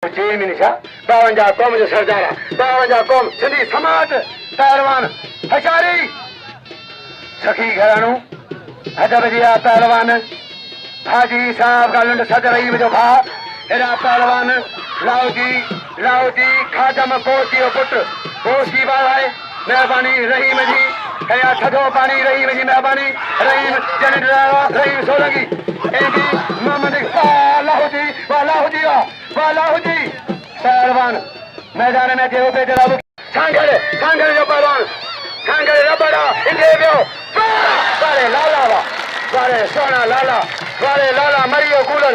जी मिनिशा 52 कौम जो सरदार 52 कौम सिंधी समाज पहलवान हजारी सखी घराणो अदब जिया पहलवान हाजी साहब का लंड सदर ही जो भा एरा पहलवान लाओ जी खादम कोसी पुट कोसी वाला मेहरबानी रहीम जी कया थधो पानी रहीम जी मेहरबानी रहीम जन रहीम सोलंगी एदी मोहम्मद लाहू जी पहलवान मैदान में थे पे जरा सांगड़ जो पहलवान सांगड़ रबड़ा इंदे बियो सारे लाला सारे सोना लाला सारे लाला मरियो कूलर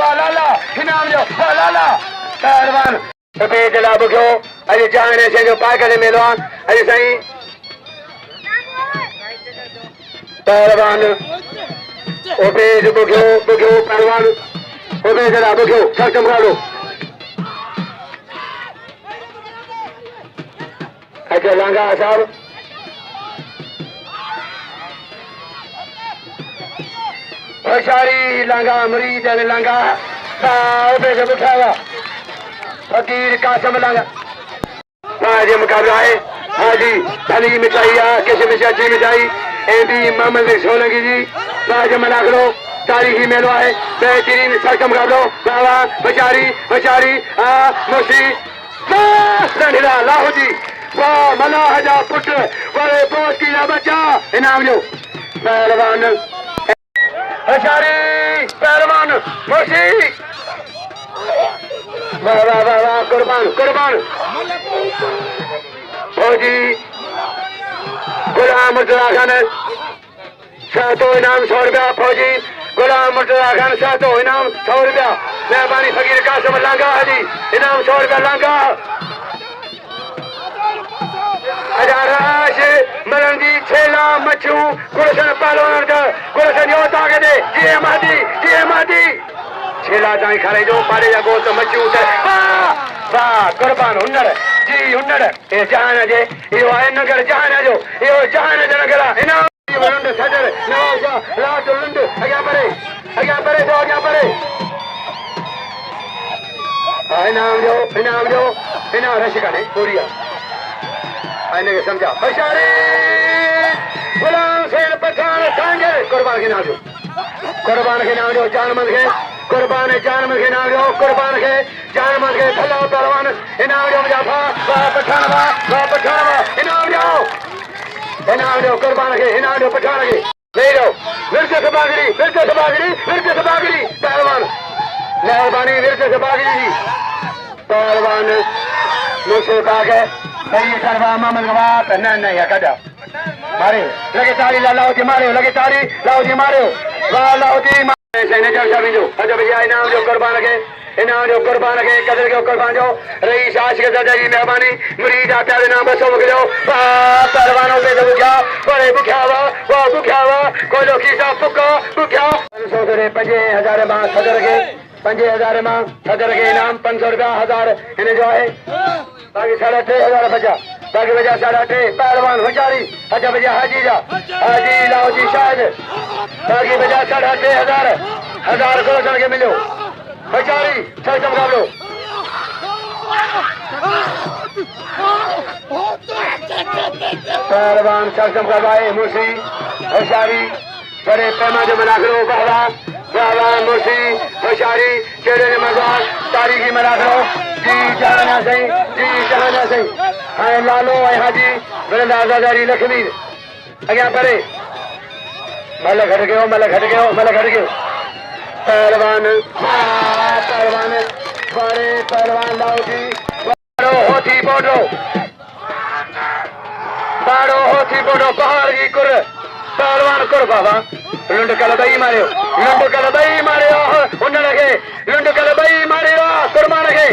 वा लाला इनाम जो वा लाला पहलवान पे जला बुखो अरे जाने से जो पागल मेलवान अरे सही पहलवान ओपे जो बुखो पहलवान ओपे जला बुखो सब चमका लो अच्छा लांगा साहब होशियारी लांगा मुरीद लांगा ओपे जो बुखावा फकीर कासम लांगा आज मुकाबला है हाजी धनी मिठाई किसी मिठाई मिठाई एडी मोहम्मद सोलंकी जी आज मना करो तारीखी मेलो है बेहतरीन सख्त मुकाबलो बाबा बेचारी मुसी लाहू जी वाह मना हजा पुट बड़े पोस्ट की बच्चा इनाम जो पहलवान हजारी पहलवान मुसी वाह कुर्बान फौजी गुलाम मुर्तजा खान सातो इनाम 100 रुपया फौजी गुलाम मुर्तजा खान सातो इनाम 100 रुपया मेहरबानी फकीर कासम लांगा हाजी इनाम 100 रुपया लांगा हजाराश मरंदी छेला मच्छू गुलशन पहलवान गुलशन यो ताके दे जी मादी छेला ताई खाने जो पाड़े जा गोश्त मच्छू वाह कुर्बान हुनर जी हुनर ए जहान जे यो आहे नगर जहान जो यो जहान जो नगर इनाम लंड सदर नवाब लाट लंड अग्या परे इनाम जो रशिका ने पूरी आने के समझा बशारी गुलाम सेन पठान सांगे कुर्बान के नाम जो जानमंद के कुर्बान के नाम जो कुर्बान के जानमंद के भला पहलवान इनाम जो मुजाफा वाह पठान इनाम जो कुर्बान के इनाम जो पठान के ले लो मिर्च सबागरी पहलवान मेहरबानी मिर्च सबागरी जी पहलवान मुझसे बागे सही करवा मोहम्मद गवात नहीं है कदा मारे लगे ताली लाओ जी मारे वाह लाओ जी सैने जब जो अच्छा भैया इनाम जो कुर्बान के कदर के कुर्बान जो रईस आशिक दादा जी मेहरबानी मुरीद आता है नाम बसो मुकलो पहलवानों पे तो बुख्या बड़े बुख्यावा कोई लोग की साहब बुख्या 5000 मां सदर के 5000 मां सदर के इनाम 500 रुपया 1000 इन्हें जो है बाकी 3500 बचा बाकी बचा 3.5 पहलवान हजारी अच्छा बजा हाजी लाओ जी शायद बाकी बजा 3500 को के मिलो हजारी चल मुकाबलो पहलवान चल मुकाबला मुसी हजारी बड़े पैमाने मना करो बाबा मुसी हजारी चेहरे ने मजाक तारीखी मना करो जी जहाना सही हाँ लालो हाजी वृंदा दादारी लक्ष्मी अग्या परे मल घट गयो पहलवान बड़े पहलवान लाओ जी बाड़ो होती बोडो पहाड़ की कुर पहलवान कुर बाबा लुंड कलबई मारियो उन लगे लुंड कलबई मारियो कुर्बान के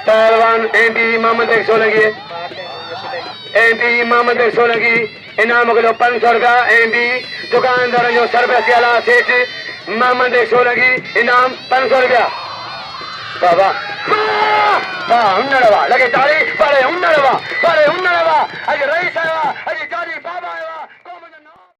पहलवान एंडी मोहम्मद सोलंकी इनाम किलो 500 रुपया एंडी दुकानदार जो सरबती आला सेठ मोहम्मद सोलंकी इनाम 500 रुपया बाबा हुन्नड़वा लगे ताली बड़े हुन्नड़वा अज रईस अज जारी